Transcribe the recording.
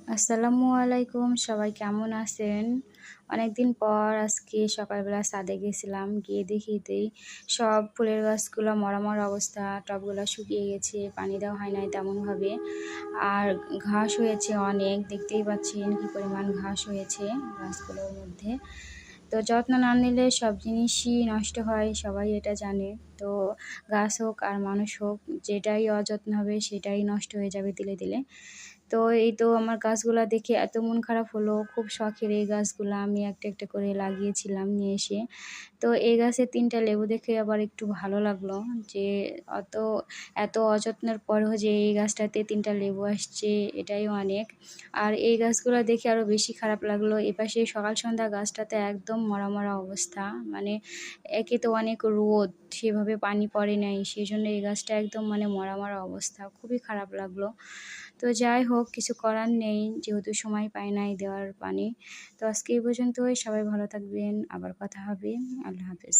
আসসালামু আলাইকুম। সবাই কেমন আছেন? অনেকদিন পর আজকে সকালবেলা ছাদে গেছিলাম। গিয়ে দেখিতেই সব ফুলের গাছগুলো মরা অবস্থা। টবগুলা শুকিয়ে গেছে, পানি দেওয়া হয় নাই তেমনভাবে। আর ঘাস হয়েছে অনেক। দেখতেই পাচ্ছেন কি পরিমাণ ঘাস হয়েছে গাছগুলোর মধ্যে। তো যত্ন না নিলে সব জিনিসই নষ্ট হয়, সবাই এটা জানে। তো গাছ হোক আর মানুষ হোক, যেটাই অযত্ন হবে সেটাই নষ্ট হয়ে যাবে দিলে দিলে। তো এই তো আমার গাছগুলা দেখে এত মন খারাপ হলো। খুব শখের এই গাছগুলা আমি একটা একটা করে লাগিয়েছিলাম নিয়ে এসে। তো এই গাছে ৩ টা লেবু দেখে আবার একটু ভালো লাগলো যে অত এত অযত্নের পরেও যে এই গাছটাতে ৩ টা লেবু আসছে, এটাই অনেক। আর এই গাছগুলা দেখে আরও বেশি খারাপ লাগলো। এপাশে সকাল সন্ধ্যা গাছটাতে একদম মরা অবস্থা। মানে একে তো অনেক রোদ, সেভাবে পানি পড়ে নাই। সেজন্য এই গাছটা একদম মানে মরা অবস্থা। খুবই খারাপ লাগলো। তো যাই হোক, কিছু করার নেই, যেহেতু সময় পাই নাই দেওয়ার পানি। তো আজকে এই পর্যন্তই। সবাই ভালো থাকবেন। আবার কথা হবে। আল্লাহ হাফেজ।